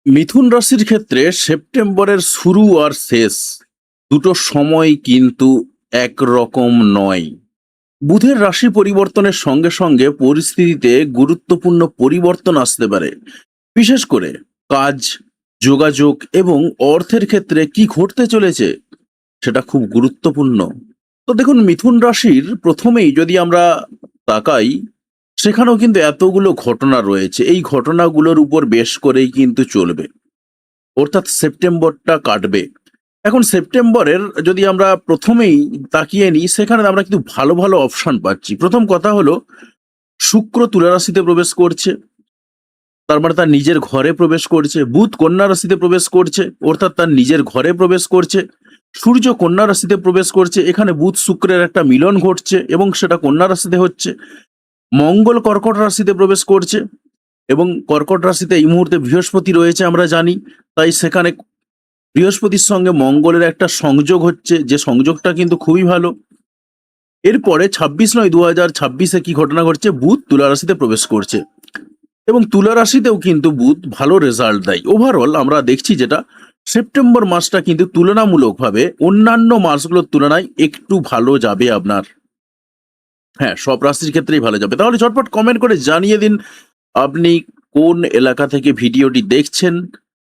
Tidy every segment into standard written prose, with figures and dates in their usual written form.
মিথুন রাশির ক্ষেত্রে সেপ্টেম্বরের শুরু আর শেষ দুটো সময় কিন্তু একরকম নয়। বুধের রাশি পরিবর্তনের সঙ্গে সঙ্গে পরিস্থিতিতে গুরুত্বপূর্ণ পরিবর্তন আসতে পারে, বিশেষ করে কাজ, যোগাযোগ এবং অর্থের ক্ষেত্রে কি ঘটতে চলেছে সেটা খুব গুরুত্বপূর্ণ। তো দেখুন, মিথুন রাশির প্রথমেই যদি আমরা তাকাই, সেখানেও কিন্তু এতগুলো ঘটনা রয়েছে। এই ঘটনাগুলোর উপর বেশ করেই কিন্তু চলবে, অর্থাৎ সেপ্টেম্বরটা কাটবে। এখন সেপ্টেম্বরের যদি আমরা প্রথমেই তাকিয়ে নিই, সেখানে আমরা কিন্তু ভালো ভালো অপশন পাচ্ছি। প্রথম কথা হলো, শুক্র তুলা রাশিতে প্রবেশ করছে, তার মানে তার নিজের ঘরে প্রবেশ করছে। বুধ কন্যা রাশিতে প্রবেশ করছে, অর্থাৎ তার নিজের ঘরে প্রবেশ করছে। সূর্য কন্যা রাশিতে প্রবেশ করছে, এখানে বুধ শুক্রের একটা মিলন ঘটছে এবং সেটা কন্যা রাশিতে হচ্ছে। মঙ্গল কর্কট রাশিতে প্রবেশ করছে এবং কর্কট রাশিতে এই মুহূর্তে বৃহস্পতি রয়েছে আমরা জানি, তাই সেখানে বৃহস্পতির সঙ্গে মঙ্গলের একটা সংযোগ হচ্ছে, যে সংযোগটা কিন্তু খুবই ভালো। এরপরে 26/9/2026 কি ঘটনা ঘটছে, বুধ তুলা রাশিতে প্রবেশ করছে এবং তুলা রাশিতেও কিন্তু বুধ ভালো রেজাল্ট দেয়। ওভারঅল আমরা দেখছি যেটা, সেপ্টেম্বর মাসটা কিন্তু তুলনামূলকভাবে অন্যান্য মাসগুলোর তুলনায় একটু ভালো যাবে আপনার। হ্যাঁ, সব রাশির ক্ষেত্রেই ভালো যাবে। তাহলে ঝটপট কমেন্ট করে জানিয়ে দিন আপনি কোন এলাকা থেকে ভিডিওটি দেখছেন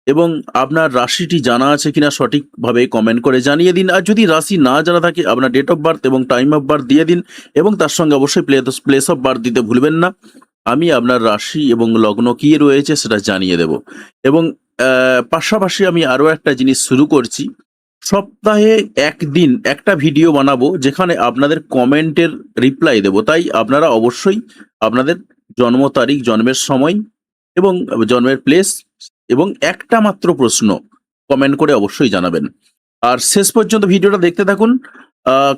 এবং আপনার রাশিটি জানা আছে কিনা সঠিকভাবে কমেন্ট করে জানিয়ে দিন। আর যদি রাশি না জানা থাকে, আপনার ডেট অফ বার্থ এবং টাইম অফ বার্থ দিয়ে দিন এবং তার সঙ্গে অবশ্যই প্লেস অফ বার্থ দিতে ভুলবেন না। আমি আপনার রাশি এবং লগ্ন কি রয়েছে সেটা জানিয়ে দেব। এবং পাশাপাশি আমি আরও একটা জিনিস শুরু করছি, সপ্তাহে একদিন একটা ভিডিও বানাবো যেখানে আপনাদের কমেন্টের রিপ্লাই দেব। তাই আপনারা অবশ্যই আপনাদের জন্ম তারিখ, জন্মের সময় এবং জন্মের প্লেস এবং একটা মাত্র প্রশ্ন কমেন্ট করে অবশ্যই জানাবেন। আর শেষ পর্যন্ত ভিডিওটা দেখতে থাকুন,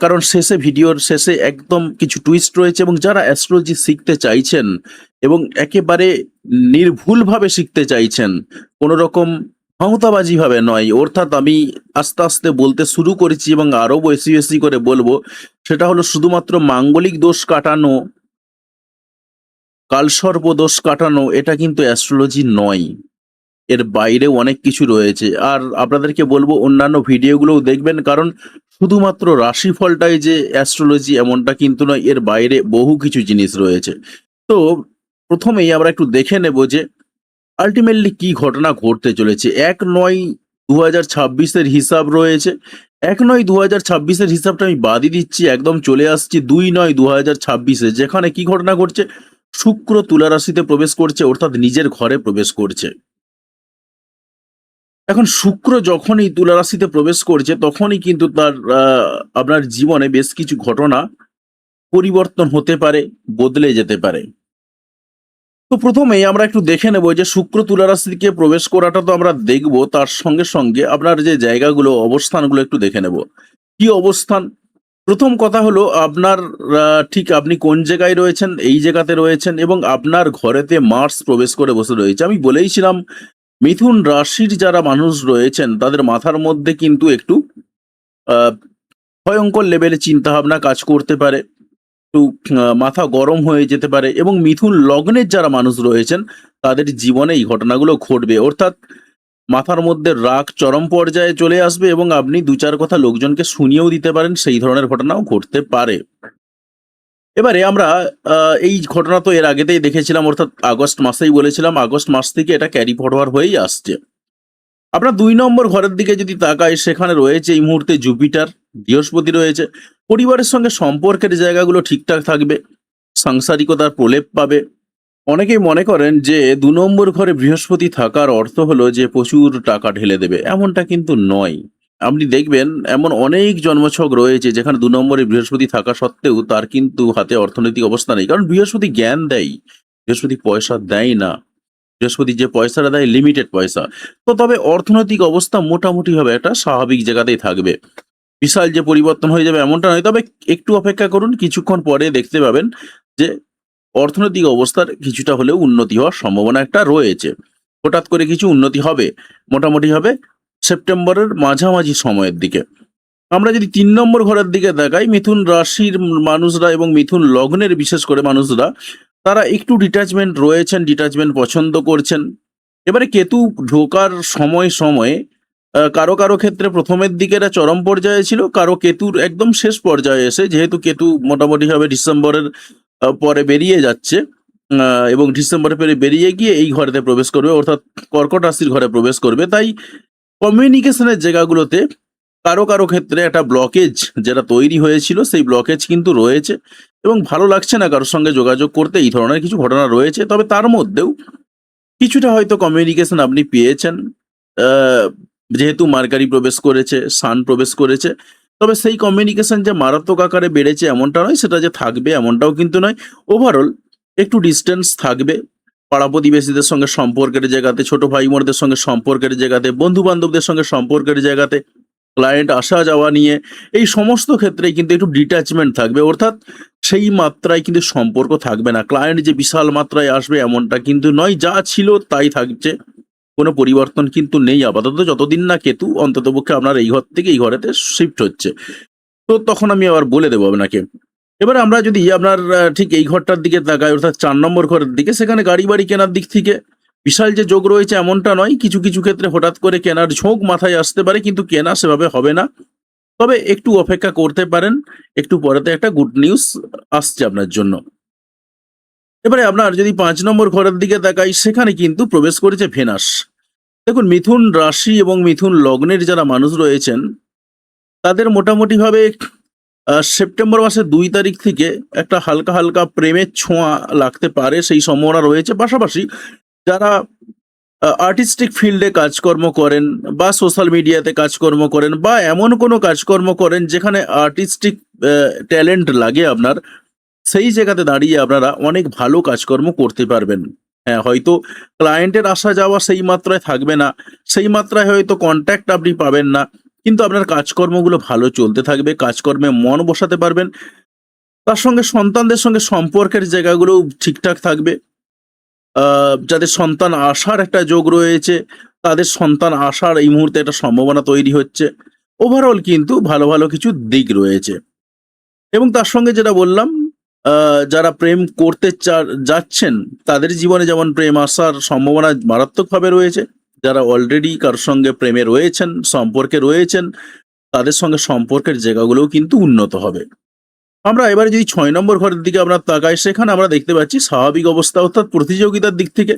কারণ ভিডিওর শেষে একদম কিছু টুইস্ট রয়েছে এবং যারা অ্যাস্ট্রোলজি শিখতে চাইছেন এবং একেবারে নির্ভুলভাবে শিখতে চাইছেন, কোনো রকম ক্ষমতাবাজি ভাবে নয়, অর্থাৎ আমি আস্তে আস্তে বলতে শুরু করেছি এবং আরো বেশি বেশি করে বলবো, সেটা হলো শুধুমাত্র মাঙ্গলিক দোষ কাটানো, কালসর্প দোষ কাটানো, এটা কিন্তু অ্যাস্ট্রোলজি নয়। এর বাইরেও অনেক কিছু রয়েছে। আর আপনাদেরকে বলবো অন্যান্য ভিডিওগুলোও দেখবেন, কারণ শুধুমাত্র রাশিফলটাই যে অ্যাস্ট্রোলজি এমনটা কিন্তু নয়, এর বাইরে বহু কিছু জিনিস রয়েছে। তো প্রথমেই আমরা একটু দেখে নেব যে আলটিমেটলি কি ঘটনা ঘটতে চলেছে। 1/9/2026 হিসাব রয়েছে। 1/9/2026 হিসাবটা আমি বাদই দিচ্ছি, একদম চলে আসছি 2/9/2026, যেখানে কি ঘটনা ঘটছে, শুক্র তুলা রাশিতে প্রবেশ করছে, অর্থাৎ নিজের ঘরে প্রবেশ করছে। এখন শুক্র যখনই তুলা রাশিতে প্রবেশ করছে, তখনই কিন্তু তার আপনার জীবনে বেশ কিছু ঘটনা পরিবর্তন হতে পারে, বদলে যেতে পারে। তো প্রথমেই আমরা একটু দেখে নেব যে শুক্র তুলা রাশিতে প্রবেশ করাটা তো আমরা দেখব, তার সঙ্গে সঙ্গে আপনার যে জায়গাগুলো, অবস্থানগুলো একটু দেখে নেব কি অবস্থান। প্রথম কথা হলো আপনার ঠিক আপনি কোন জায়গায় রয়েছেন, এই জায়গাতে রয়েছেন এবং আপনার ঘরেতে মার্স প্রবেশ করে বসে রয়েছে। আমি বলেইছিলাম, মিথুন রাশির যারা মানুষ রয়েছেন তাদের মাথার মধ্যে কিন্তু একটু আহ, ভয়ঙ্কর লেভেলে চিন্তা ভাবনা কাজ করতে পারে, একটু মাথা গরম হয়ে যেতে পারে এবং মিথুন লগ্নের যারা মানুষ রয়েছেন তাদের জীবনে এই ঘটনাগুলো ঘটবে, অর্থাৎ মাথার মধ্যে রাগ চরম পর্যায়ে চলে আসবে এবং আপনি দু চার কথা লোকজনকে শুনিয়েও দিতে পারেন, সেই ধরনের ঘটনাও ঘটতে পারে। এবারে আমরা এই ঘটনা তো এর আগেতেই দেখেছিলাম, অর্থাৎ আগস্ট মাসেই বলেছিলাম, আগস্ট মাস থেকে এটা ক্যারি ফরওয়ার্ড হয়েই আসছে। আপনার 2 নম্বর ঘরের দিকে যদি তাকাই, সেখানে রয়েছে এই মুহূর্তে জুপিটার, বৃহস্পতি রয়েছে। পরিবারের সঙ্গে সম্পর্কের জায়গাগুলো ঠিকঠাক থাকবে, সাংসারিকতার প্রলেপ পাবে। অনেকেই মনে করেন যে 2 নম্বর ঘরে বৃহস্পতি থাকার অর্থ হলো যে প্রচুর টাকা ঢেলে দেবে, এমনটা কিন্তু নয়। আপনি দেখবেন এমন অনেক জন্মছক রয়েছে যেখানে 2 নম্বরে বৃহস্পতি থাকা সত্ত্বেও তার কিন্তু হাতে অর্থনৈতিক অবস্থা নেই, কারণ বৃহস্পতি জ্ঞান দেয়, বৃহস্পতি পয়সা দেয় না। বৃহস্পতি যে পয়সাটা দেয় লিমিটেড পয়সা। তো তবে অর্থনৈতিক অবস্থা মোটামুটি ভাবে একটা স্বাভাবিক জায়গাতেই থাকবে, বিশাল যে পরিবর্তন হয়ে যাবে এমনটা নয়। তবে একটু অপেক্ষা করুন, কিছুক্ষণ পরে দেখতে পাবেন যে অর্থনৈতিক অবস্থার কিছুটা হলেও উন্নতি হওয়ার সম্ভাবনা একটা রয়েছে। হঠাৎ করে কিছু উন্নতি হবে, মোটামুটি হবে সেপ্টেম্বরের মাঝামাঝি সময়ের দিকে। আমরা যদি 3 নম্বর ঘরের দিকে দেখাই, মিথুন রাশির মানুষরা এবং মিথুন লগ্নের বিশেষ করে মানুষরা, তারা একটু ডিটাচমেন্ট রয়েছেন, ডিটাচমেন্ট পছন্দ করছেন। এবারে কেতু ঢোকার সময় সময়ে কারো কারো ক্ষেত্রে প্রথমের দিকে এটা চরম পর্যায়ে ছিল, কারো কেতুর একদম শেষ পর্যায়ে এসে, যেহেতু কেতু মোটামুটিভাবে ডিসেম্বরের পরে বেরিয়ে যাচ্ছে, এবং ডিসেম্বরের পরে বেরিয়ে গিয়ে এই ঘরেতে প্রবেশ করবে, অর্থাৎ কর্কট রাশির ঘরে প্রবেশ করবে। তাই কমিউনিকেশনের জায়গাগুলোতে কারো কারো ক্ষেত্রে একটা ব্লকেজ যেটা তৈরি হয়েছিল, সেই ব্লকেজ কিন্তু রয়েছে এবং ভালো লাগছে না কারোর সঙ্গে যোগাযোগ করতে, এই ধরনের কিছু ঘটনা রয়েছে। তবে তার মধ্যেও কিছুটা হয়তো কমিউনিকেশন আপনি পেয়েছেন, আহ, যেহেতু মার্কারি প্রবেশ করেছে, সান প্রবেশ করেছে। তবে সেই কমিউনিকেশন যে মারাত্মক আকারে বেড়েছে এমনটা নয়, সেটা যে থাকবে এমনটাও কিন্তু নয়। ওভারঅল একটু ডিস্টেন্স থাকবে পাড়া প্রতিবেশীদের সঙ্গে সম্পর্কের জায়গাতে, ছোট ভাই বোনদের সঙ্গে সম্পর্কের জায়গাতে, বন্ধু বান্ধবদের সঙ্গে সম্পর্কের জায়গাতে, ক্লায়েন্ট আসা যাওয়া নিয়ে এই সমস্ত ক্ষেত্রেই কিন্তু একটু ডিট্যাচমেন্ট থাকবে, অর্থাৎ সেই মাত্রায় কিন্তু সম্পর্ক থাকবে না। ক্লায়েন্ট যে বিশাল মাত্রায় আসবে এমনটা কিন্তু নয়, যা ছিল তাই থাকছে, কোনো পরিবর্তন কিন্তু নেই আপাতত, যতদিন না কেতু অন্ততপক্ষে আপনার এই ঘর থেকে এই ঘরেতে শিফট হচ্ছে। তো তখন আমি আবার বলে দেবো আপনাকে। এবারে আমরা যদি আপনার ঠিক এই ঘরটার দিকে তাকাই, অর্থাৎ 4 নম্বর ঘরের দিকে, সেখানে গাড়ি বাড়ি কেনার দিক থেকে বিশাল যে যোগ রয়েছে এমনটা নয়। কিছু কিছু ক্ষেত্রে হঠাৎ করে কেনার ঝোঁক মাথায় আসতে পারে, কিন্তু কেনা সেভাবে হবে না। তবে একটু অপেক্ষা করতে পারেন, একটু পরেতে একটা গুড নিউজ আসছে আপনার জন্য। এবারে আপনার যদি 5 নম্বর ঘরের দিকে তাকাই, সেখানে কিন্তু প্রবেশ করেছে ভেনাস। দেখুন, মিথুন রাশি এবং মিথুন লগ্নের যারা মানুষ রয়েছেন তাদের মোটামুটিভাবে সেপ্টেম্বর মাসের 2 তারিখ থেকে একটা হালকা হালকা প্রেমের ছোঁয়া লাগতে পারে, সেই সম্ভাবনা রয়েছে। পাশাপাশি যারা আর্টিস্টিক ফিল্ডে কাজকর্ম করেন বা সোশ্যাল মিডিয়াতে কাজকর্ম করেন বা এমন কোনো কাজকর্ম করেন যেখানে আর্টিস্টিক ট্যালেন্ট লাগে আপনার, সেই জায়গাতে দাঁড়িয়ে আপনারা অনেক ভালো কাজকর্ম করতে পারবেন। হ্যাঁ, হয়তো ক্লায়েন্টের আসা যাওয়া সেই মাত্রায় থাকবে না, সেই মাত্রায় হয়তো কন্ট্যাক্ট আপনি পাবেন না, কিন্তু আপনার কাজকর্মগুলো ভালো চলতে থাকবে, কাজকর্মে মন বসাতে পারবেন। তার সঙ্গে সন্তানদের সঙ্গে সম্পর্কের জায়গাগুলো ঠিকঠাক থাকবে। যাদের সন্তান আসার একটা যোগ রয়েছে, তাদের সন্তান আসার এই মুহূর্তে একটা সম্ভাবনা তৈরি হচ্ছে। ওভারঅল কিন্তু ভালো ভালো কিছু দিক রয়েছে। এবং তার সঙ্গে যেটা বললাম, যারা প্রেম করতে যাচ্ছেন তাদের জীবনে যেমন প্রেম আসার সম্ভাবনা মারাত্মকভাবে রয়েছে, যারা অলরেডি কারোর সঙ্গে প্রেমে রয়েছেন, সম্পর্কে রয়েছেন, তাদের সঙ্গে সম্পর্কের জায়গাগুলোও কিন্তু উন্নত হবে। আমরা এবারে যদি 6 নম্বর ঘরের দিকে আমরা তাকাই, সেখানে আমরা দেখতে পাচ্ছি স্বাভাবিক অবস্থা, অর্থাৎ প্রতিযোগিতার দিক থেকে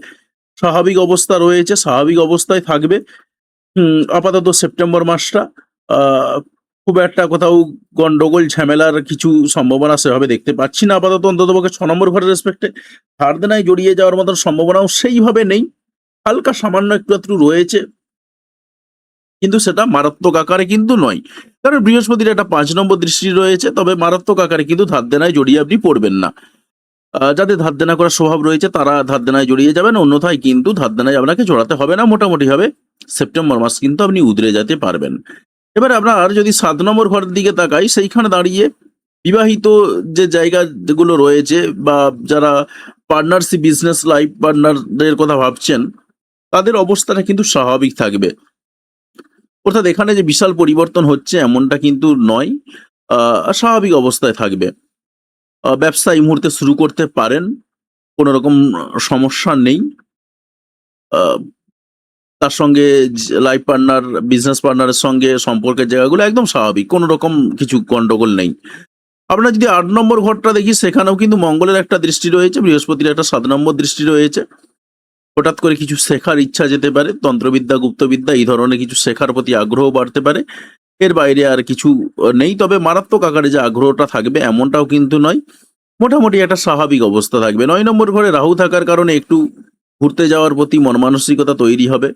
স্বাভাবিক অবস্থা রয়েছে, স্বাভাবিক অবস্থায় থাকবে। আপাতত সেপ্টেম্বর মাসটা আহ, খুব একটা কোথাও গন্ডগোল ঝামেলার কিছু সম্ভাবনা সেভাবে দেখতে পাচ্ছি না আপাতত, অন্ততপক্ষে 6 নম্বর ঘরের রেসপেক্টে। ধার দেনায় জড়িয়ে যাওয়ার মতন সম্ভাবনাও সেইভাবে নেই, হালকা সামান্য একটু আধটু রয়েছে, কিন্তু সেটা মারাত্মক আকারে কিন্তু নয়। কারণ বৃহস্পতির একটা 5 নম্বর দৃষ্টি রয়েছে, তবে মারাত্মক আকারে কিন্তু ধার দেনায় জড়িয়ে আপনি পড়বেন না। যাদের ধার দেনা করার স্বভাব রয়েছে তারা ধার দেনায় জড়িয়ে যাবেন, অন্যথায় কিন্তু ধার দেনায় আপনাকে জড়াতে হবে না। মোটামুটি ভাবে সেপ্টেম্বর মাস কিন্তু আপনি উদরে যেতে পারবেন। এবার আপনার যদি 7 নম্বর ঘরের দিকে তাকাই, সেইখানে দাঁড়িয়ে বিবাহিত যে জায়গাগুলো রয়েছে বা যারা পার্টনারশিপ, বিজনেস লাইফ পার্টনারদের কথা ভাবছেন, তাদের অবস্থাটা কিন্তু স্বাভাবিক থাকবে। অর্থাৎ এখানে যে বিশাল পরিবর্তন হচ্ছে এমনটা কিন্তু নয়, স্বাভাবিক অবস্থায় থাকবে। ব্যবসা এই মুহূর্তে শুরু করতে পারেন, কোনো রকম সমস্যা নেই। আহ, তার সঙ্গে লাইফ পার্টনার, বিজনেস পার্টনারের সঙ্গে সম্পর্কের জায়গাগুলো একদম স্বাভাবিক, কোনো রকম কিছু গন্ডগোল নেই। আমরা যদি 8 নম্বর ঘরটা দেখি, সেখানেও কিন্তু মঙ্গলের একটা দৃষ্টি রয়েছে, বৃহস্পতির একটা 7 নম্বর দৃষ্টি রয়েছে। হঠাৎ করে কিছু শেখার ইচ্ছা যেতে পারে, তন্ত্রবিদ্যা, গুপ্তবিদ্যা এই ধরনের কিছু শেখার প্রতি আগ্রহ বাড়তে পারে। এর বাইরে আর কিছু নেই। তবে মারাত্মক আকারে যে আগ্রহটা থাকবে এমনটাও কিন্তু নয়, মোটামুটি একটা স্বাভাবিক অবস্থা থাকবে। 9 নম্বর ঘরে রাহু থাকার কারণে একটু ঘুরতে যাওয়ার প্রতি মন মানসিকতা তৈরি হবে।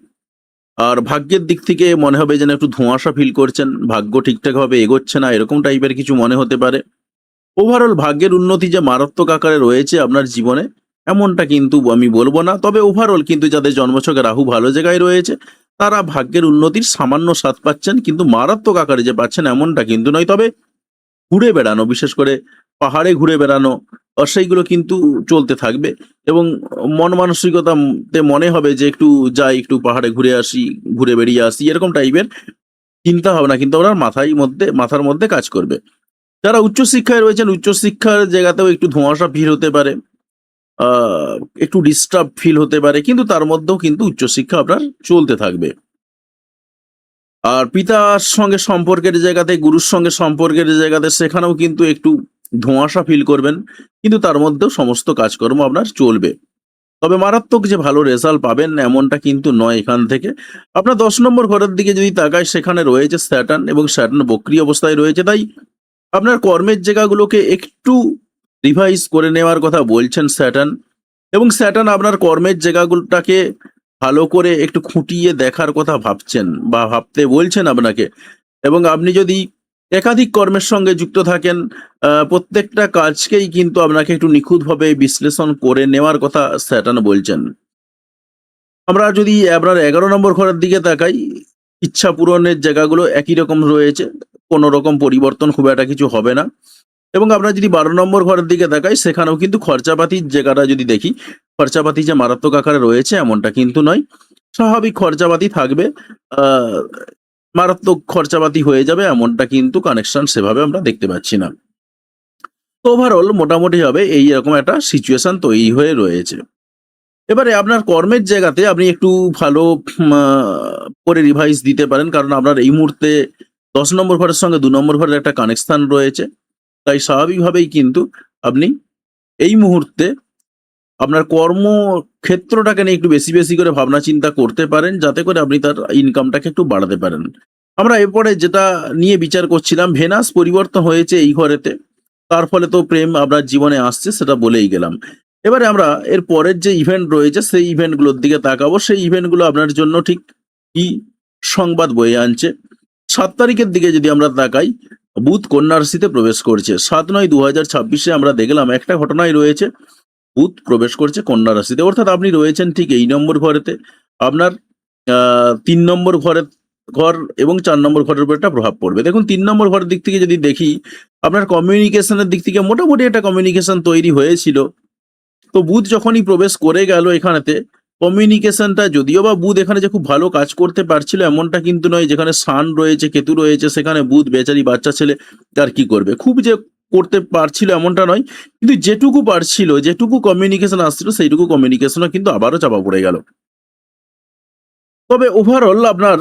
আর ভাগ্যের দিক থেকে মনে হবে যেন একটু ধোঁয়াশা ফিল করছেন, ভাগ্য ঠিকঠাকভাবে এগোচ্ছে না, এরকম টাইপের কিছু মনে হতে পারে। ওভারঅল ভাগ্যের উন্নতি যে মারাত্মক আকারে রয়েছে আপনার জীবনে এমনটা কিন্তু আমি বলবো না। তবে ওভারঅল কিন্তু যাদের জন্মছকে রাহু ভালো জায়গায় রয়েছে তারা ভাগ্যের উন্নতির সামান্য স্বাদ পাচ্ছেন, কিন্তু মারাত্মক আকারে যে পাচ্ছেন এমনটা কিন্তু নয়। তবে ঘুরে বেড়ানো, বিশেষ করে পাহাড়ে ঘুরে বেড়ানো, সেইগুলো কিন্তু চলতে থাকবে। এবং মন মানসিকতাতে মনে হবে যে একটু যাই, একটু পাহাড়ে ঘুরে আসি, ঘুরে বেরিয়ে আসি, এরকম টাইপের চিন্তা ভাবনা কিন্তু ওনার মাথার মধ্যে কাজ করবে। যারা উচ্চশিক্ষায় রয়েছেন, উচ্চশিক্ষার জায়গাতেও একটু ধোঁয়াশা ভিড় হতে পারে। আহ, একটু ডিস্টার্ব ফিল হতে পারে, কিন্তু তার মধ্যেও কিন্তু উচ্চশিক্ষা আপনার চলতে থাকবে। আর পিতার সঙ্গে সম্পর্কের জায়গাতে, গুরুর সঙ্গে সম্পর্কের জায়গাতে, সেখানেও কিন্তু একটু ধোঁয়াশা ফিল করবেন, কিন্তু তার মধ্যেও সমস্ত কাজকর্ম আপনার চলবে। তবে মারাত্মক যে ভালো রেজাল্ট পাবেন এমনটা কিন্তু নয় এখান থেকে। আপনার 10 নম্বর ঘরের দিকে যদি তাকায়, সেখানে রয়েছে স্যাটার্ন, এবং স্যাটার্ন বক্রী অবস্থায় রয়েছে, তাই আপনার কর্মের জায়গাগুলোকে একটু রিভাইজ করে নেওয়ার কথা বলছেন স্যাটার্ন। এবং স্যাটার্ন আপনার কর্মের জায়গাগুলোটাকে ভালো করে একটু খুঁটিয়ে দেখার কথা ভাবছেন বা ভাবতে বলছেন আপনাকে। এবং আপনি যদি একাধিক কর্মের সঙ্গে যুক্ত থাকেন, প্রত্যেকটা কাজকেই কিন্তু আপনাকে একটু নিখুঁতভাবে বিশ্লেষণ করে নেওয়ার কথা স্যাটার্ন বলছেন। আমরা যদি আপনার 11 নম্বর ঘরের দিকে তাকাই, ইচ্ছা পূরণের জায়গাগুলো একই রকম রয়েছে, কোনো রকম পরিবর্তন খুব একটা কিছু হবে না। এবং আমরা যদি 12 নম্বর ঘরের দিকে তাকাই, সেখানেও কিন্তু খরচাপাতির জায়গাটা যদি দেখি, খরচাপাতি যে মারাত্মক আকারে রয়েছে এমনটা কিন্তু নয়, স্বাভাবিক খরচাপাতি থাকবে। আহ, মারাত্মক খরচাপাতি হয়ে যাবে এমনটা কিন্তু কানেকশন সেভাবে আমরা দেখতে পাচ্ছি না। তো ওভারঅল মোটামুটি হবে এই রকম একটা সিচুয়েশন তৈরি হয়ে রয়েছে। এবারে আপনার কর্মের জায়গাতে আপনি একটু ভালো করে রিভাইজ দিতে পারেন, কারণ আপনার এই মুহূর্তে 10 নম্বর ঘরের সঙ্গে 2 নম্বর ঘরের একটা কানেকশন রয়েছে। তাই স্বাভাবিকভাবেই কিন্তু আপনি এই মুহূর্তে আপনার কর্মক্ষেত্রটাকে নিয়ে একটু বেশি বেশি করে ভাবনা চিন্তা করতে পারেন, যাতে করে আপনি তার ইনকামটাকে একটু বাড়াতে পারেন। আমরা এরপরে যেটা নিয়ে বিচার করছিলাম, ভেনাস পরিবর্তন হয়েছে এই ঘরেতে, তার ফলে তো প্রেম আপনার জীবনে আসছে, সেটা বলেই গেলাম। এবারে আমরা এর পরের যে ইভেন্ট রয়েছে সেই ইভেন্টগুলোর দিকে তাকাবো। সেই ইভেন্টগুলো আপনার জন্য ঠিক কি সংবাদ বয়ে আনছে। 7 তারিখের দিকে যদি আমরা তাকাই, বুধ কন্যা রাশিতে প্রবেশ করছে। 7/9/2026 আমরা দেখলাম একটা ঘটনাই রয়েছে, বুধ প্রবেশ করছে কন্যা রাশিতে, অর্থাৎ আপনি রয়েছেন ঠিক এই নম্বর ঘরেতে। আপনার 3 নম্বর ঘর এবং 4 নম্বর ঘরের উপর একটা প্রভাব পড়বে। দেখুন, 3 নম্বর ঘরের দিক থেকে যদি দেখি, আপনার কমিউনিকেশনের দিক থেকে মোটামুটি একটা কমিউনিকেশন তৈরি হয়েছিল। তো বুধ যখনই প্রবেশ করে গেল এখানেতে, কমিউনিকেশনটা যদিও বা বুধ এখানে যে খুব ভালো কাজ করতে পারছিল এমনটা কিন্তু নয়। যেখানে সান রয়েছে, কেতু রয়েছে, সেখানে বুধ বেচারি বাচ্চা ছেলে আর কি করবে, খুব যে করতে পারছিল এমনটা নয়, কিন্তু যেটুকু পারছিল, যেটুকু কমিউনিকেশন আসছিল, সেইটুকু কমিউনিকেশনও কিন্তু আবারও চাপা পড়ে গেল। তবে ওভারঅল আপনার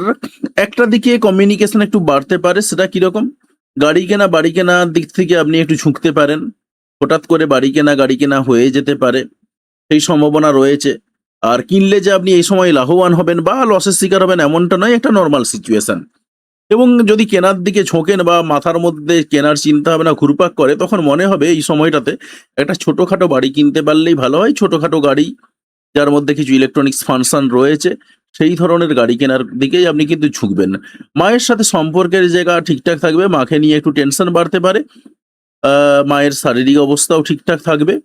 একটা দিকে কমিউনিকেশন একটু বাড়তে পারে, সেটা কিরকম, গাড়ি কেনা, বাড়ি কেনার দিক থেকে আপনি একটু ঝুঁকতে পারেন। হঠাৎ করে গাড়ি কেনা হয়ে যেতে পারে, সেই সম্ভাবনা রয়েছে। আর কিনলে যে আপনি এই সময় লাভবান হবেন বা লসের শিকার হবেন এমনটা নয়, একটা নর্মাল সিচুয়েশন। এবং যদি কেনার দিকে ঝোঁকেন বা মাথার মধ্যে কেনার চিন্তা ভাবনা ঘুরপাক করে, তখন মনে হবে এই সময়টাতে একটা ছোটখাটো বাড়ি কিনতে পারলেই ভালো হয়। ছোটখাটো গাড়ি, যার মধ্যে কিছু ইলেকট্রনিক্স ফাংশন রয়েছে, সেই ধরনের গাড়ি কেনার দিকেই আপনি কিন্তু ঝুঁকবেন। মায়ের সাথে সম্পর্কের জায়গা ঠিকঠাক থাকবে, মাকে নিয়ে একটু টেনশন বাড়তে পারে। মায়ের শারীরিক অবস্থাও ঠিকঠাক থাকবে।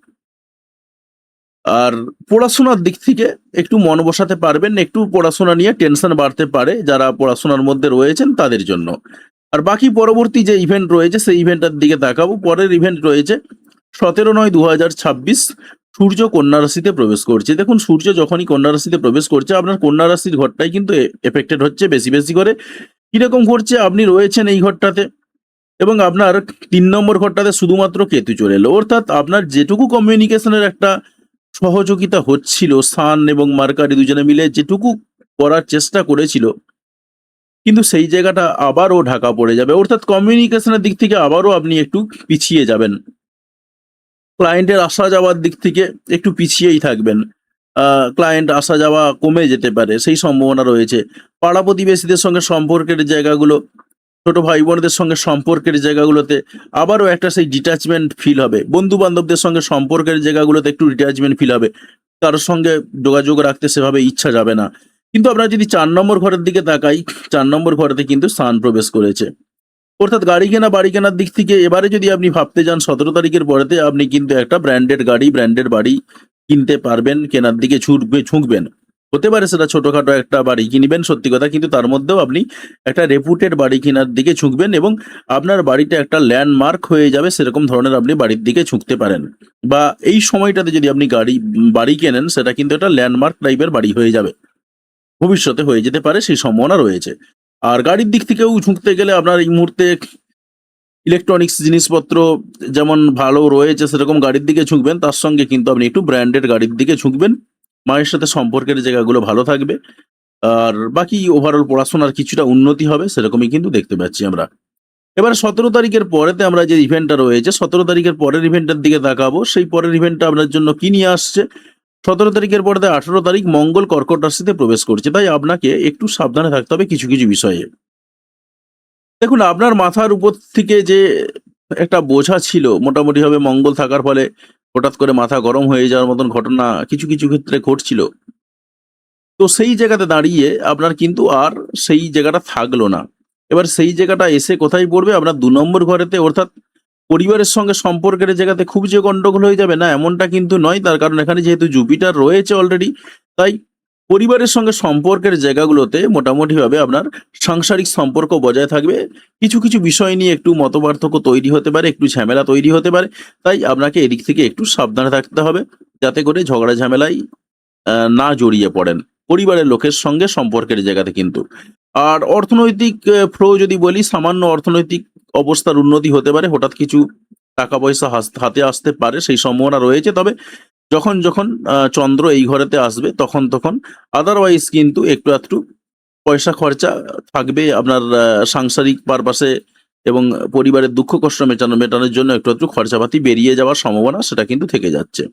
আর পড়াশোনার দিক থেকে একটু মন বসাতে পারবেন, একটু পড়াশোনা নিয়ে টেনশন বাড়তে পারে যারা পড়াশোনার মধ্যে রয়েছেন তাদের জন্য। আর বাকি পরবর্তী যে ইভেন্ট রয়েছে সেই ইভেন্টের দিকে তাকাবো। পরের ইভেন্ট রয়েছে 17/9/2026, সূর্য কন্যা রাশিতে প্রবেশ করছে। দেখুন, সূর্য যখনই কন্যা রাশিতে প্রবেশ করছে, আপনার কন্যা রাশির ঘরটাই কিন্তু এফেক্টেড হচ্ছে বেশি বেশি করে। কিরকম করছে, আপনি রয়েছেন এই ঘরটাতে, এবং আপনার 3 নম্বর ঘরটাতে শুধুমাত্র কেতু চলে এলো, অর্থাৎ আপনার যেটুকু কমিউনিকেশনের একটা সহযোগিতা হচ্ছিল, সান এবং মার্কারি দুজনে মিলে যেটুকু করার চেষ্টা করেছিল, কিন্তু সেই জায়গাটা আবারও ঢাকা পড়ে যাবে, অর্থাৎ কমিউনিকেশনের দিক থেকে আবারও আপনি একটু পিছিয়ে যাবেন। ক্লায়েন্টের আসা যাওয়ার দিক থেকে একটু পিছিয়েই থাকবেন। ক্লায়েন্ট আসা যাওয়া কমে যেতে পারে, সেই সম্ভাবনা রয়েছে। পাড়া প্রতিবেশীদের সঙ্গে সম্পর্কের জায়গাগুলো, ছোট ভাই বোনদের সঙ্গে সম্পর্কের জায়গাগুলোতে আবারও একটা সেই ডিট্যাচমেন্ট ফিল হবে। বন্ধু বান্ধবদের সঙ্গে সম্পর্কের জায়গাগুলোতে একটু ডিট্যাচমেন্ট ফিল হবে, কারোর সঙ্গে যোগাযোগ রাখতে সেভাবে ইচ্ছা যাবে না। কিন্তু আমরা যদি 4 নম্বর ঘরের দিকে তাকাই, 4 নম্বর ঘরেতে কিন্তু সান প্রবেশ করেছে, অর্থাৎ গাড়ি কেনা, বাড়ি কেনার দিক থেকে এবারে যদি আপনি ভাবতে যান, 17 তারিখের পরেতে আপনি কিন্তু একটা ব্র্যান্ডেড গাড়ি, ব্র্যান্ডেড বাড়ি কিনতে পারবেন, কেনার দিকে ঝুঁকবেন। হতে পারে সেটা ছোটখাটো একটা বাড়ি কিনবেন, সত্যি কথা, কিন্তু তার মধ্যেও আপনি একটা রেপুটেড বাড়ি কেনার দিকে ঝুঁকবেন, এবং আপনার বাড়িটা একটা ল্যান্ডমার্ক হয়ে যাবে, সেরকম ধরনের আপনি বাড়ির দিকে ঝুঁকতে পারেন। বা এই সময়টাতে যদি আপনি বাড়ি কেনেন, সেটা কিন্তু একটা ল্যান্ডমার্ক টাইপের বাড়ি হয়ে যাবে, ভবিষ্যতে হয়ে যেতে পারে, সেই সম্ভাবনা রয়েছে। আর গাড়ির দিক থেকেও ঝুঁকতে গেলে আপনার এই মুহূর্তে ইলেকট্রনিক্স জিনিসপত্র যেমন ভালো রয়েছে সেরকম গাড়ির দিকে ঝুঁকবেন, তার সঙ্গে কিন্তু আপনি একটু ব্র্যান্ডেড গাড়ির দিকে ঝুঁকবেন। মায়ের সাথে সম্পর্কের জায়গাগুলো ভালো থাকবে। আর বাকি ওভারঅল পড়াশোনার কিছুটা উন্নতি হবে সেরকমই কিন্তু দেখতে পাচ্ছি আমরা। এবার ১৭ তারিখের পরেতে আমরা যে ইভেন্টটা রয়েছে, ১৭ তারিখের পরের ইভেন্টের দিকে তাকাবো। সেই পরের ইভেন্টটা আপনার জন্য কি নিয়ে আসছে? ১৭ তারিখের পরেতে ১৮ তারিখ মঙ্গল কর্কট রাশিতে প্রবেশ করছে। তাই আপনাকে একটু সাবধানে থাকতে হবে কিছু, কিছু বিষয়ে। দেখুন, আপনার মাথার উপর থেকে যে একটা বোঝা ছিল মোটামুটিভাবে মঙ্গল থাকার ফলে হঠাৎ করে মাথা গরম হয়ে যাওয়ার মতন ঘটনা কিছু, কিছু ক্ষেত্রে ঘটছিল। তো সেই জায়গাতে দাঁড়িয়ে আপনার কিন্তু আর সেই জায়গাটা থাকলো না। এবার সেই জায়গাটা এসে কোথায় পড়বে? আপনার ২ নম্বর ঘরেতে, অর্থাৎ পরিবারের সঙ্গে সম্পর্কের জায়গাতে খুব যে গন্ডগোল হয়ে যাবে না এমনটা কিন্তু নয়। তার কারণ এখানে যেহেতু জুপিটার রয়েছে অলরেডি, তাই পরিবারের সঙ্গে সম্পর্কের জায়গাগুলোতে মোটামুটিভাবে আপনার সাংসারিক সম্পর্ক বজায় থাকবে। কিছু, কিছু বিষয় নিয়ে একটু মতপার্থক্য তৈরি হতে পারে, একটু ঝামেলা তৈরি হতে পারে। তাই আপনাকে এদিক থেকে একটু সাবধানে থাকতে হবে যাতে করে ঝগড়া ঝামেলায় না জড়িয়ে পড়েন পরিবারের লোকের সঙ্গে সম্পর্কের জায়গাতে কিন্তু। আর অর্থনৈতিক ফ্লো যদি বলি, সামান্য অর্থনৈতিক অবস্থার উন্নতি হতে পারে, হঠাৎ কিছু টাকা পয়সা হাতে আসতে পারে সেই সম্ভাবনা রয়েছে। তবে যখন যখন চন্দ্র এই ঘরেতে আসবে তখন তখন আদারওয়াইজ কিন্তু একটু আধটু পয়সা খরচা থাকবে আপনার সাংসারিক পারপাসে, এবং পরিবারের দুঃখ কষ্ট মেটানোর জন্য একটু আধটু খরচাপাতি বেরিয়ে যাওয়ার সম্ভাবনা সেটা কিন্তু থেকে যাচ্ছে।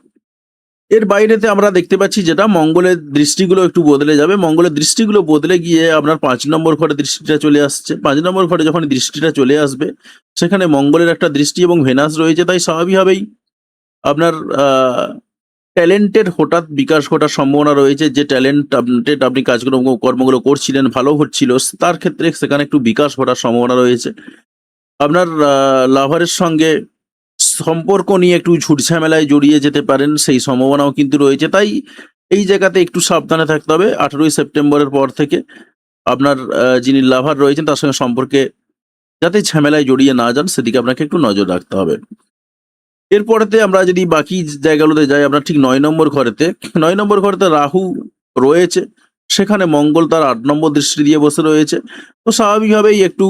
এর বাইরেতে আমরা দেখতে পাচ্ছি যেটা মঙ্গলের দৃষ্টিগুলো একটু বদলে যাবে। মঙ্গলের দৃষ্টিগুলো বদলে গিয়ে আপনার ৫ নম্বর ঘরে দৃষ্টিটা চলে আসছে। ৫ নম্বর ঘরে যখন দৃষ্টিটা চলে আসবে, সেখানে মঙ্গলের একটা দৃষ্টি এবং ভেনাস রয়েছে। তাই স্বাভাবিকভাবেই আপনার ট্যালেন্টের হঠাৎ বিকাশ ঘটার সম্ভাবনা রয়েছে। যে ট্যালেন্টেড আপনি কর্মগুলো করছিলেন, ভালো হচ্ছিল, তার ক্ষেত্রে সেখানে একটু বিকাশ ঘটার সম্ভাবনা রয়েছে। আপনার লাভারের সঙ্গে সম্পর্ক নিয়ে একটু ঝুটঝামেলায় জড়িয়ে যেতে পারেন, সেই সম্ভাবনাও কিন্তু রয়েছে। তাই এই জায়গাতে একটু সাবধানে থাকতে হবে। ১৮ই সেপ্টেম্বরের পর থেকে আপনার যিনি লাভার রয়েছেন তার সঙ্গে সম্পর্কে যাতে ঝামেলায় জড়িয়ে না যান সেদিকে আপনাকে একটু নজর রাখতে হবে। এরপরেতে আমরা যদি বাকি জায়গাগুলোতে যাই, আপনার ঠিক ৯ নম্বর ঘরেতে, ৯ নম্বর ঘরেতে রাহু রয়েছে। সেখানে মঙ্গল তার ৮ নম্বর দৃষ্টি দিয়ে বসে রয়েছে। তো স্বাভাবিকভাবেই একটু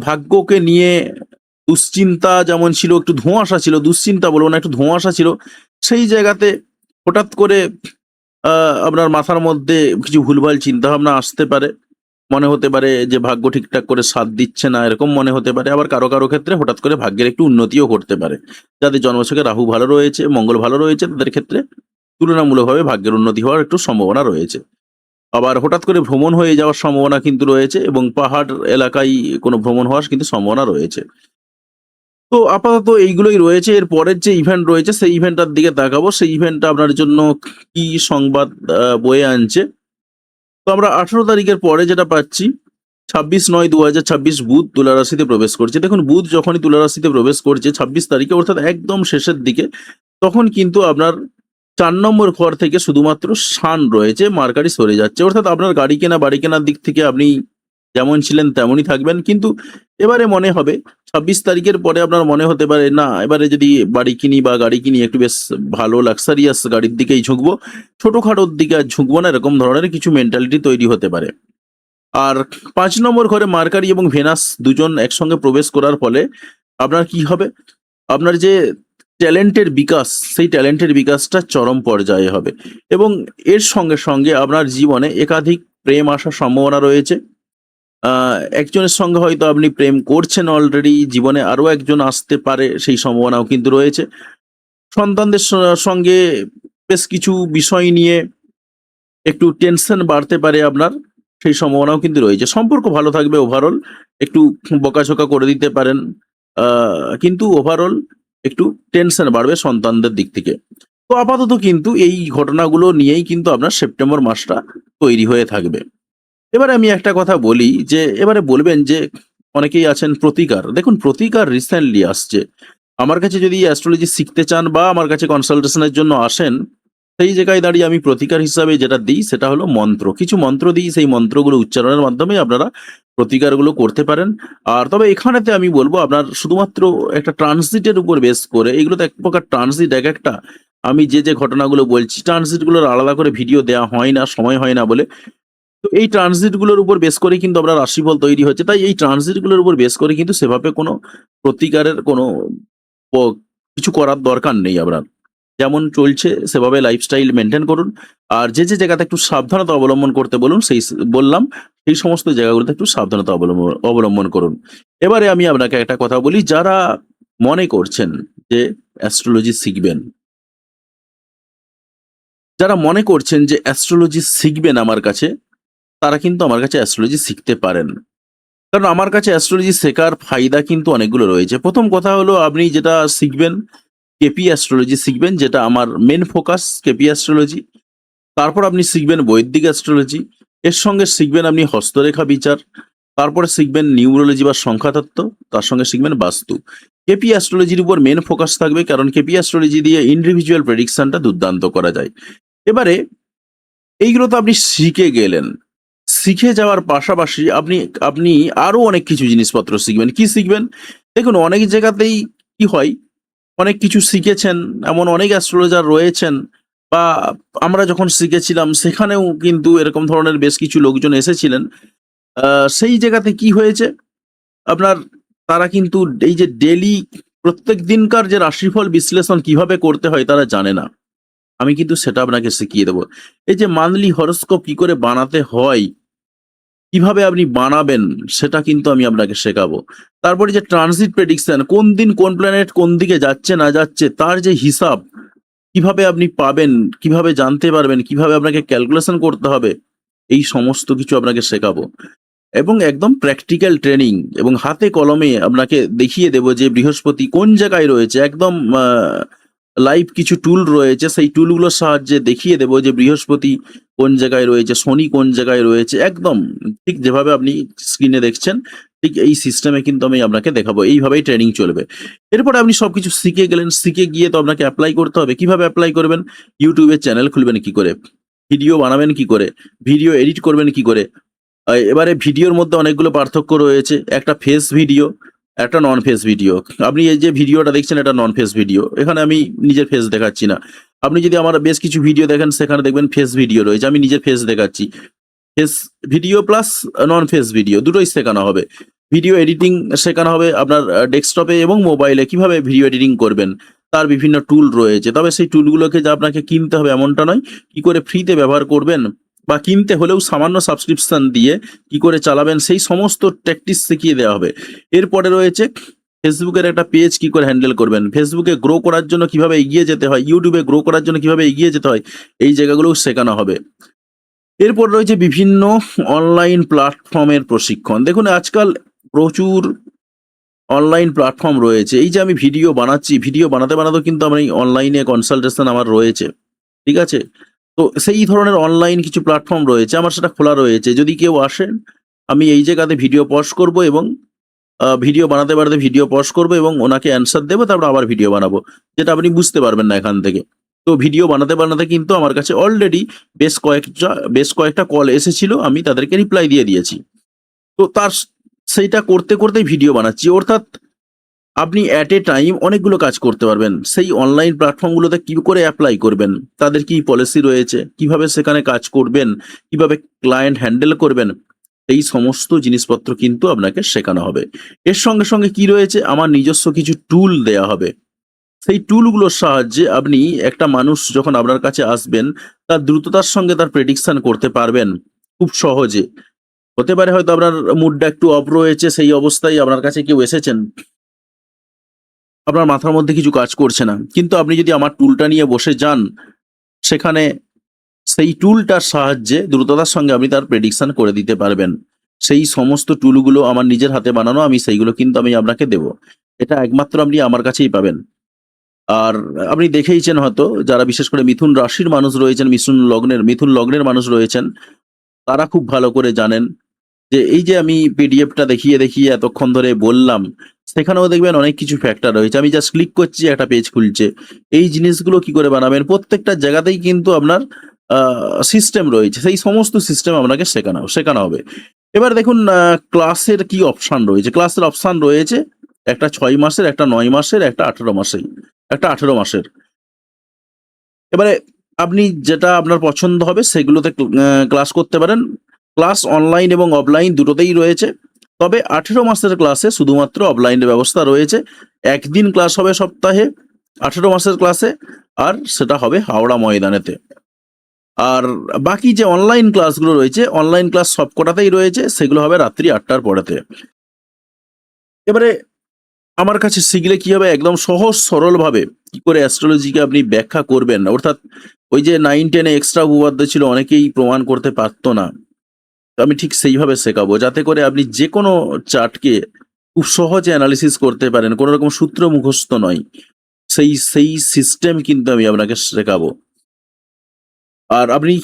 ভাগ্যকে নিয়ে দুশ্চিন্তা যেমন ছিল, একটু ধোঁয়াশা ছিল, দুশ্চিন্তা বলবো না, একটু ধোঁয়াশা ছিল। সেই জায়গাতে হঠাৎ করে আপনার মাথার মধ্যে কিছু ভুলভাল চিন্তাভাবনা আসতে পারে। মনে হতে পারে যে ভাগ্য ঠিকঠাক করে সাথ দিচ্ছে না, এরকম মনে হতে পারে। আবার কারো, কারো ক্ষেত্রে হঠাৎ করে ভাগ্যের একটু উন্নতিও ঘটতে পারে। যাদের জন্মছকে রাহু ভালো রয়েছে, মঙ্গল ভালো রয়েছে, তাদের ক্ষেত্রে তুলনামূলকভাবে ভাগ্যের উন্নতি হওয়ার একটু সম্ভাবনা রয়েছে। আবার হঠাৎ করে ভ্রমণ হয়ে যাওয়ার সম্ভাবনা কিন্তু রয়েছে, এবং পাহাড় এলাকায় কোনো ভ্রমণ হওয়ার কিন্তু সম্ভাবনা রয়েছে। তো আপাতত এইগুলোই রয়েছে। এর পরের যে ইভেন্ট রয়েছে সেই ইভেন্টটার দিকে তাকাবো। সেই ইভেন্টটা আপনার জন্য কি সংবাদ বয়ে আনছে। তো আমরা ১৮ তারিখের পরে যেটা পাচ্ছি, ২৬/৯/২০২৬ বুধ তুলা রাশিতে প্রবেশ করছে। দেখুন, বুধ যখনই তুলা রাশিতে প্রবেশ করছে ২৬ তারিখে, অর্থাৎ একদম শেষের দিকে, তখন কিন্তু আপনার ৪ নম্বর ঘর থেকে শুধুমাত্র শান রয়েছে, মার্কারি সরে যাচ্ছে। অর্থাৎ আপনার গাড়ি কেনা, বাড়ি কেনার দিক থেকে আপনি যেমন ছিলেন তেমনই থাকবেন। কিন্তু এবারে মনে হবে ২৬ তারিখের পরে আপনার মনে হতে পারে, না এবারে যদি বাড়ি কিনি বা গাড়ি কিনি একটু বেশ ভালো লাক্সারিয়াস গাড়ির দিকেই ঝুঁকবো, ছোটখাটোর দিকে আর ঝুঁকবো না, এরকম ধরনের কিছু মেন্টালিটি তৈরি হতে পারে। আর ৫ নম্বর ঘরে মার্কারি এবং ভেনাস দুজন একসঙ্গে প্রবেশ করার ফলে আপনার কি হবে? আপনার যে ট্যালেন্টের বিকাশ, সেই ট্যালেন্টের বিকাশটা চরম পর্যায়ে হবে, এবং এর সঙ্গে, সঙ্গে আপনার জীবনে একাধিক প্রেম আসার সম্ভাবনা রয়েছে। আ একজনের সঙ্গে হয়তো আপনি প্রেম করছেন অলরেডি, জীবনে আরো একজন আসতে পারে সেই সম্ভাবনাও কিন্তু রয়েছে। সন্তানদের সঙ্গে বেশ কিছু বিষয় নিয়ে একটু টেনশন বাড়তে পারে আপনার, সেই সম্ভাবনাও কিন্তু রয়েছে। সম্পর্ক ভালো থাকবে ওভারঅল, একটু বকাঝকা করে দিতে পারেন। আ কিন্তু ওভারঅল একটু টেনশন বাড়বে সন্তানদের দিক থেকে। তো আপাতত কিন্তু এই ঘটনাগুলো নিয়েই কিন্তু আপনার সেপ্টেম্বর মাসটা তৈরি হয়ে থাকবে। এবারে আমি একটা কথা বলি যে, এবারে বলবেন যে অনেকেই আছেন প্রতিকার। দেখুন, প্রতিকার রিসেন্টলি আসছে। আমার কাছে যদি অ্যাস্ট্রোলজি শিখতে চান বা আমার কাছে কনসালটেশনের জন্য আসেন, সেই জায়গায় দাঁড়িয়ে আমি প্রতিকার হিসাবে যেটা দিই সেটা হলো মন্ত্র। কিছু মন্ত্র দিই, সেই মন্ত্রগুলো উচ্চারণের মাধ্যমে আপনারা প্রতিকারগুলো করতে পারেন। আর তবে এখানেতে আমি বলব, আপনার শুধুমাত্র একটা ট্রানজিটের উপর বেস করে, এগুলো তো এক প্রকার ট্রানজিট, একেকটা আমি যে ঘটনাগুলো বলছি ট্রানজিটগুলোর আলাদা করে ভিডিও দেয়া হয় না, সময় হয় না বলে। তো এই ট্রানজিট গুলোর উপর বেস করে কিন্তু আমরা রাশিফল তৈরি হচ্ছে। তাই এই ট্রানজিট গুলোর উপর বেস করে কিন্তু সেভাবে কোনো প্রতিকারের কোনো কিছু করার দরকার নেই আপনার। যেমন চলছে সেভাবে লাইফস্টাইল মেনটেন করুন। আর যে জায়গাতে একটু সাবধানতা অবলম্বন করতে বলুন বললাম, সেই সমস্ত জায়গাগুলোতে একটু সাবধানতা অবলম্বন করুন। এবারে আমি আপনাকে একটা কথা বলি, যারা মনে করছেন যে অ্যাস্ট্রোলজি শিখবেন, যারা মনে করছেন যে অ্যাস্ট্রোলজি শিখবেন আমার কাছে, তারা কিন্তু আমার কাছে অ্যাস্ট্রোলজি শিখতে পারেন। কারণ আমার কাছে অ্যাস্ট্রোলজি শেখার ফায়দা কিন্তু অনেকগুলো রয়েছে। প্রথম কথা হলো, আপনি যেটা শিখবেন কেপি অ্যাস্ট্রোলজি শিখবেন, যেটা আমার মেন ফোকাস কেপি অ্যাস্ট্রোলজি। তারপর আপনি শিখবেন বৈদিক অ্যাস্ট্রোলজি। এর সঙ্গে শিখবেন আপনি হস্তরেখা বিচার। তারপরে শিখবেন নিউরোলজি বা সংখ্যাতত্ত্ব। তার সঙ্গে শিখবেন বাস্তু। কেপি অ্যাস্ট্রোলজির উপর মেন ফোকাস থাকবে, কারণ কেপি অ্যাস্ট্রোলজি দিয়ে ইন্ডিভিজুয়াল প্রেডিকশনটা দুর্দান্ত করা যায়। এবারে এইগুলো তো আপনি শিখে গেলেন। শিখে যাওয়ার পাশাপাশি আপনি আপনি আরো অনেক কিছু জিনিসপত্র শিখবেন। কি শিখবেন? দেখুন, অনেক জায়গাতেই কি হয়, অনেক কিছু শিখেছেন, এমন অনেক অ্যাস্ট্রোলজার রয়েছেন, বা আমরা যখন শিখেছিলাম সেখানেও কিন্তু এরকম ধরনের বেশ কিছু লোকজন এসেছিলেন। সেই জায়গাতে কি হয়েছে আপনার, তারা কিন্তু এই যে ডেইলি প্রত্যেক দিনকার যে রাশিফল বিশ্লেষণ কিভাবে করতে হয় তারা জানে না। আমি কিন্তু সেটা আপনাকে শিখিয়ে দেবো। এই যে মান্থলি হরোস্কোপ কি করে বানাতে হয়, কিভাবে আপনি বানাবেন, সেটা কিন্তু আমি আপনাকে শেখাবো। তারপরে যে ট্রানজিট প্রেডিকশন, কোন দিন কোন প্ল্যানেট কোন দিকে যাচ্ছে না যাচ্ছে তার যে হিসাব কিভাবে আপনি পাবেন, কিভাবে জানতে পারবেন, কিভাবে আপনাকে ক্যালকুলেশন করতে হবে, এই সমস্ত কিছু আপনাকে শেখাবো। এবং একদম প্র্যাকটিক্যাল ট্রেনিং, এবং হাতে কলমে আপনাকে দেখিয়ে দেব যে বৃহস্পতি কোন জায়গায় রয়েছে। একদম লাইভ কিছু টুল রয়েছে, সেই টুলগুলোর সাহায্যে দেখিয়ে দেব যে বৃহস্পতি কোন জায়গায় রয়েছে, শনি কোন জায়গায় রয়েছে। একদম ঠিক যেভাবে আপনি স্ক্রিনে দেখছেন, ঠিক এই সিস্টেমে কিন্তু আমি আপনাকে দেখাবো। এইভাবেই ট্রেনিং চলবে। এরপরে আপনি সবকিছু শিখে গেলেন, শিখে গিয়ে তো আপনাকে অ্যাপ্লাই করতে হবে। কিভাবে অ্যাপ্লাই করবেন? ইউটিউবে চ্যানেল খুলবেন কি করে, ভিডিও বানাবেন কি করে, ভিডিও এডিট করবেন কি করে। এবারে ভিডিওর মধ্যে অনেকগুলো পার্থক্য রয়েছে। একটা ফেস ভিডিও, একটা নন ফেস ভিডিও। আপনি এই যে ভিডিওটা দেখছেন, এটা নন ফেস ভিডিও। এখানে আমি নিজের ফেস দেখাচ্ছি না। আপনি যদি আমার বেশ কিছু ভিডিও দেখেন, সেখানে দেখবেন ফেস ভিডিও রয়েছে, আমি নিজের ফেস দেখাচ্ছি। ফেস ভিডিও প্লাস নন ফেস ভিডিও দুটোই শেখানো হবে। ভিডিও এডিটিং শেখানো হবে আপনার ডেস্কটপে এবং মোবাইলে কিভাবে ভিডিও এডিটিং করবেন। তার বিভিন্ন টুল রয়েছে, তবে সেই টুলগুলোকে যে আপনাকে কিনতে হবে এমনটা নয়। কি করে ফ্রিতে ব্যবহার করবেন, বা কিনতে হলেও সামান্য সাবস্ক্রিপশন দিয়ে কি করে চালাবেন, সেই সমস্ত ট্যাকটিক্স শিখিয়ে দেওয়া হবে। এরপরে রয়েছে ফেসবুকের একটা পেজ কি করে হ্যান্ডেল করবেন, ফেসবুকে গ্রো করার জন্য কিভাবে এগিয়ে যেতে হয়, ইউটিউবে গ্রো করার জন্য কিভাবে এগিয়ে যেতে হয়, এই জায়গাগুলোও শেখানো হবে। এরপর রয়েছে বিভিন্ন অনলাইন প্ল্যাটফর্মের প্রশিক্ষণ। দেখুন, আজকাল প্রচুর অনলাইন প্ল্যাটফর্ম রয়েছে। এই যে আমি ভিডিও বানাচ্ছি, ভিডিও বানাতে বানাতেও কিন্তু আমার এই অনলাইনে কনসালটেশন আমার রয়েছে। ঠিক আছে? তো সেই ধরনের অনলাইন কিছু প্ল্যাটফর্ম রয়েছে, আমার সেটা খোলা রয়েছে। যদি কেউ আসেন, আমি এই জায়গাতে ভিডিও পজ করব, এবং ভিডিও বানাতে বানাতে ভিডিও পজ করব এবং ওনাকে অ্যান্সার দেবো, তারপর আবার ভিডিও বানাবো। যেটা আপনি বুঝতে পারবেন না এখান থেকে। তো ভিডিও বানাতে বানাতে কিন্তু আমার কাছে অলরেডি বেশ কয়েকটা কল এসেছিল, আমি তাদেরকে রিপ্লাই দিয়ে দিয়েছি। তো সেইটা করতে করতেই ভিডিও বানাচ্ছি। অর্থাৎ আপনি এট এ টাইম অনেকগুলো কাজ করতে পারবেন। সেই অনলাইন প্ল্যাটফর্মগুলোতে কি করে অ্যাপ্লাই করবেন, তাদের কি পলিসি রয়েছে, কিভাবে সেখানে কাজ করবেন, কিভাবে ক্লায়েন্ট হ্যান্ডেল করবেন, এই সমস্ত জিনিসপত্র কিন্তু আপনাকে শেখানো হবে। এর সঙ্গে সঙ্গে কি রয়েছে, আমার নিজস্ব কিছু টুল দেয়া হবে। সেই টুলগুলোর সাহায্যে আপনি একটা মানুষ যখন আপনার কাছে আসবেন, তার দ্রুততার সঙ্গে তার প্রেডিকশন করতে পারবেন খুব সহজে। হতে পারে হয়তো আপনার মুডটা একটু অফ রয়েছে, সেই অবস্থায় আপনার কাছে কেউ এসেছেন, আপনার মাথার মধ্যে কিছু কাজ করছে না। কিন্তু আপনি যদি আমার টুলটা নিয়ে বসে যান, সেখানে সেই টুলটার সাহায্যে দ্রুততার সঙ্গে আপনি তার প্রেডিকশন করে দিতে পারবেন। সেই সমস্ত টুলগুলো আমার নিজের হাতে বানানো, আমি সেইগুলো কিন্তু আমি আপনাকে দেব। এটা একমাত্র আপনি আমার কাছেই পাবেন। আর আপনি দেখেইছেন হয়তো, যারা বিশেষ করে মিথুন রাশির মানুষ রয়েছেন, মিথুন লগ্নের মানুষ রয়েছেন, তারা খুব ভালো করে জানেন যে এই যে আমি পিডিএফটা দেখিয়ে দেখিয়ে এতক্ষণ ধরে বললাম, সেখানেও দেখবেন অনেক কিছু ফ্যাক্টর রয়েছে। আমি জাস্ট ক্লিক করছি, একটা পেজ খুলছে। এই জিনিসগুলো কি করে বানাবেন, প্রত্যেকটা জায়গাতেই কিন্তু আপনার সিস্টেম রয়েছে। সেই সমস্ত সিস্টেম আপনাকে শেখানো হবে। এবার দেখুন, ক্লাসের কি অপশন রয়েছে। ক্লাসের অপশন রয়েছে একটা 6 মাসের, একটা 9 মাসের, একটা 18 মাসের। এবারে আপনি যেটা আপনার পছন্দ হবে সেগুলোতে ক্লাস করতে পারেন। ক্লাস অনলাইন এবং অফলাইন দুটোতেই রয়েছে, তবে 18 মাসের ক্লাসে শুধুমাত্র অফলাইনের ব্যবস্থা রয়েছে। একদিন ক্লাস হবে সপ্তাহে 18 মাসের ক্লাসে, আর সেটা হবে হাওড়া ময়দানেতে। আর বাকি যে অনলাইন ক্লাসগুলো রয়েছে, অনলাইন ক্লাস সবকটাতেই রয়েছে, সেগুলো হবে রাত্রি 8টার পরেতে। এবারে আমার কাছে শিখলে কি হবে, একদম সহজ সরলভাবে কি করে অ্যাস্ট্রোলজিকে আপনি ব্যাখ্যা করবেন, অর্থাৎ ওই যে 9-10 এক্সট্রা উপপাদ্য ছিল, অনেকেই প্রমাণ করতে পারতো না, তো আমি ঠিক সেইভাবে শেখাবো, যাতে করে আপনি যে কোনো চার্টকে খুব সহজে অ্যানালিসিস করতে পারেন, কোনো রকম সূত্র মুখস্থ নয়, সেই সেই সিস্টেম কিন্তু আমি আপনাকে শেখাবো। আর আপনি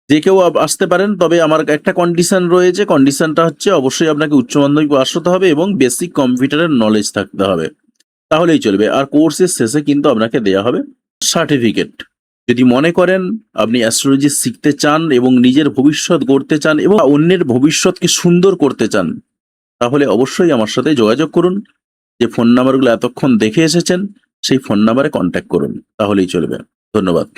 যে কেউ আসতে পারেন, তবে আমার একটা কন্ডিশন রয়েছে। কন্ডিশনটা হচ্ছে অবশ্যই আপনাকে উচ্চ মাধ্যমিক পাস হতে হবে এবং বেসিক কম্পিউটারের নলেজ থাকতে হবে, তাহলেই চলবে। আর কোর্সের শেষে কিন্তু আপনাকে দেয়া হবে সার্টিফিকেট। যদি মনে করেন আপনি অ্যাস্ট্রোলজি শিখতে চান এবং নিজের ভবিষ্যৎ গড়তে চান এবং অন্যের ভবিষ্যৎকে সুন্দর করতে চান, তাহলে অবশ্যই আমার সাথে যোগাযোগ করুন। যে ফোন নাম্বারগুলো এতক্ষণ দেখে এসেছেন, সেই ফোন নাম্বারে কন্ট্যাক্ট করুন, তাহলেই চলবে। ধন্যবাদ।